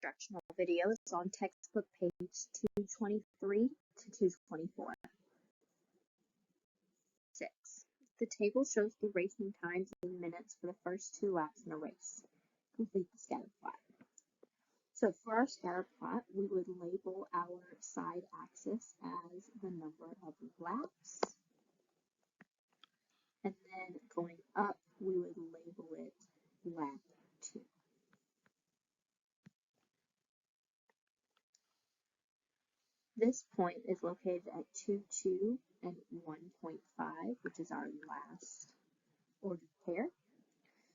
instructional video is on textbook page 223 to 224. 6. The table shows the racing times in minutes for the first 2 laps in a race. Complete the scatter plot. So for our scatter plot, we would label our side axis as the number of laps. And then going up, we would label it lap 2. This point is located at 2.2 and 1.5, which is our last ordered pair.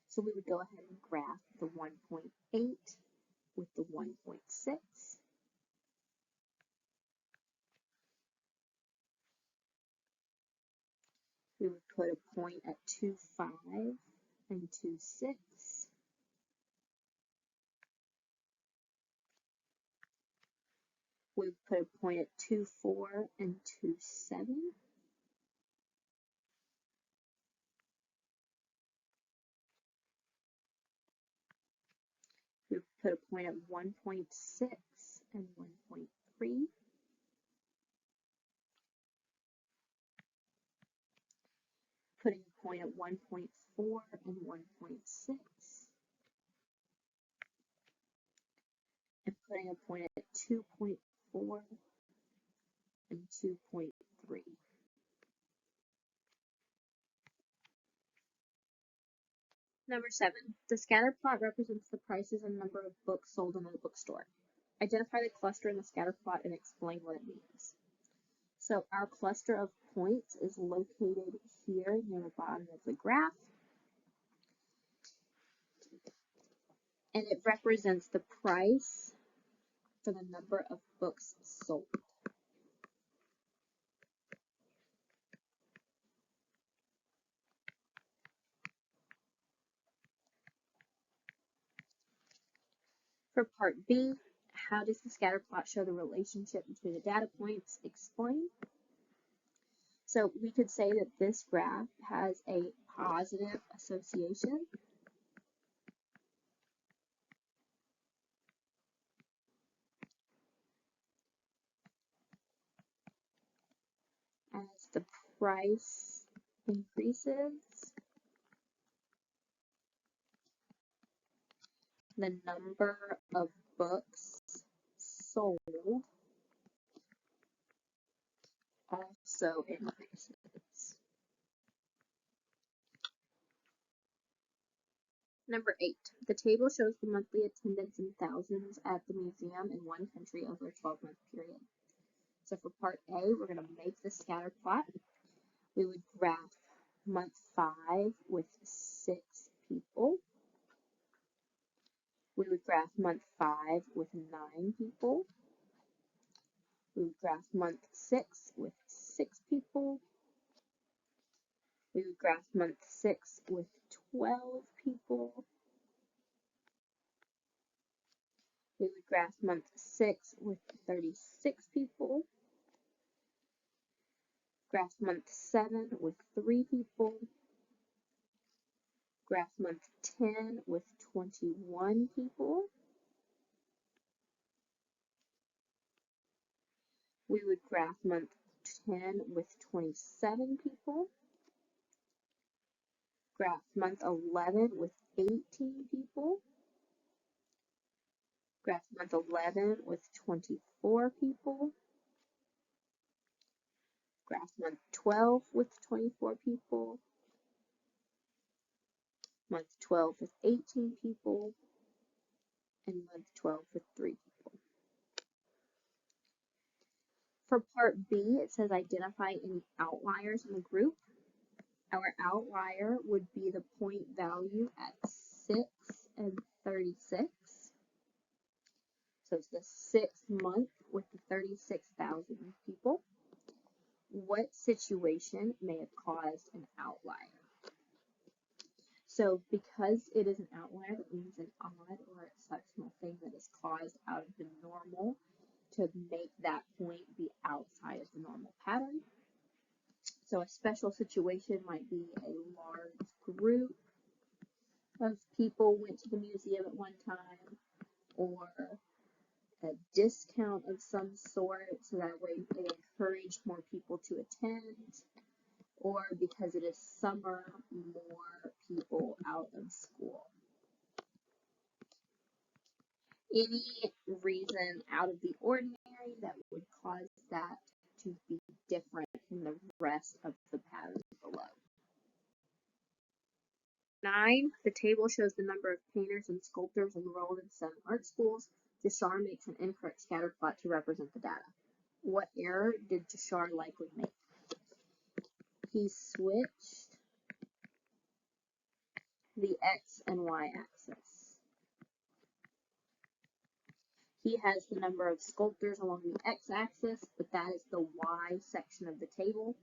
So we would go ahead and graph the 1.8 with the 1.6. We would put a point at 2.5 and 2.6. We would put a point at 2.4 and 2.7. We would put a point at 1.6 and 1.3. Putting a point at 1.4 and 1.6. And putting a point at 2.4 and 2.3. Number 7. The scatter plot represents the prices and number of books sold in a bookstore. Identify the cluster in the scatter plot and explain what it means. So our cluster of points is located here near the bottom of the graph. And it represents the price for the number of books sold. For part B, how does the scatter plot show the relationship between the data points? Explain. So we could say that this graph has a positive association as the price increases, the number of books sold also increases. Number 8. The table shows the monthly attendance in thousands at the museum in one country over a 12-month period. So for part A, we're going to make the scatter plot. We would graph month 5 with 6 people. We would graph month 5 with 9 people. We would graph month 6 with 6 people. We would graph month 6 with 12 people. We would graph month 6 with 36 people. Graph month 7 with 3 people. Graph month 10 with 21 people. We would graph month 10 with 27 people. Graph month 11 with 18 people. Graph month 11 with 24 people. Graph month 12 with 24 people. Month 12 with 18 people. And month 12 with 3 people. For part B, it says identify any outliers in the group. Our outlier would be the point value at 6 and 36. So it's the 6th month with the 36,000 people. What situation may have caused an outlier? So because it is an outlier, that means an odd or exceptional thing that is caused out of the normal to make that point be outside of the normal pattern. So a special situation might be a large group of people went to the museum at one time, or a discount of some sort, so that way they encourage more people to attend, or because it is summer, more people out of school. Any reason out of the ordinary that would cause that to be different from the rest of the pattern below. 9. The table shows the number of painters and sculptors enrolled in 7 art schools. Jashar makes an incorrect scatter plot to represent the data. What error did Jashar likely make? He switched the X and Y axis. He has the number of sculptors along the X-axis, but that is the Y section of the table.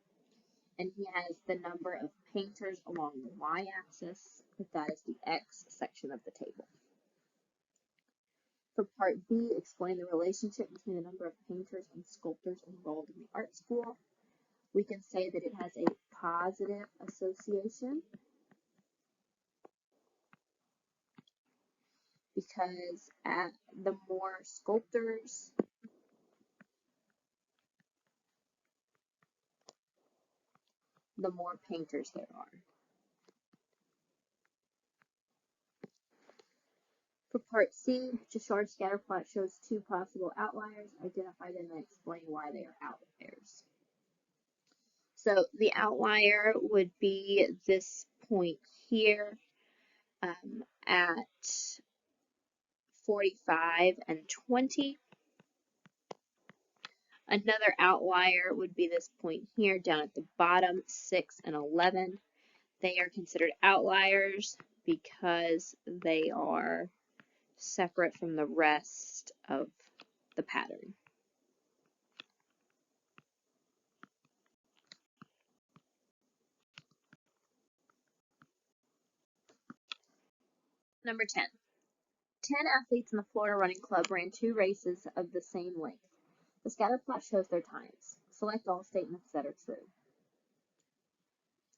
And he has the number of painters along the Y-axis, but that is the X section of the table. For part B, explain the relationship between the number of painters and sculptors enrolled in the art school. We can say that it has a positive association because the more sculptors, the more painters there are. For part C, Jashar's scatter plot shows 2 possible outliers. Identify them and explain why they are outliers. So the outlier would be this point here at 45 and 20. Another outlier would be this point here down at the bottom, 6 and 11. They are considered outliers because they are separate from the rest of the pattern. Number 10. 10 athletes in the Florida Running Club ran 2 races of the same length. The scatter plot shows their times. Select all statements that are true.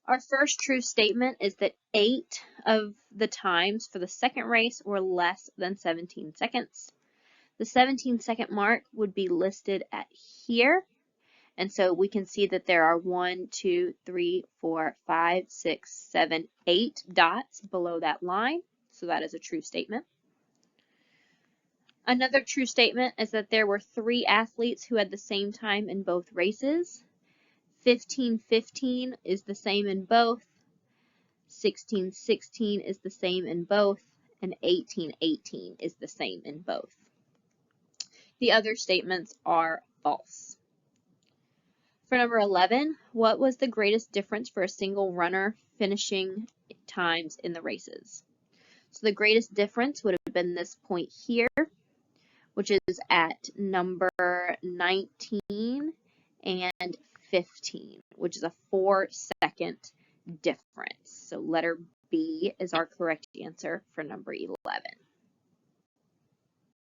Our first true statement is that 8 of the times for the second race were less than 17 seconds. The 17-second mark would be listed at here. And so we can see that there are 1, 2, 3, 4, 5, 6, 7, 8 dots below that line. So that is a true statement. Another true statement is that there were 3 athletes who had the same time in both races. 15:15 is the same in both. 16:16 is the same in both. And 18:18 is the same in both. The other statements are false. For number 11, what was the greatest difference for a single runner finishing times in the races? So the greatest difference would have been this point here, which is at number 19 and 15, which is a 4-second difference. So letter B is our correct answer for number 11.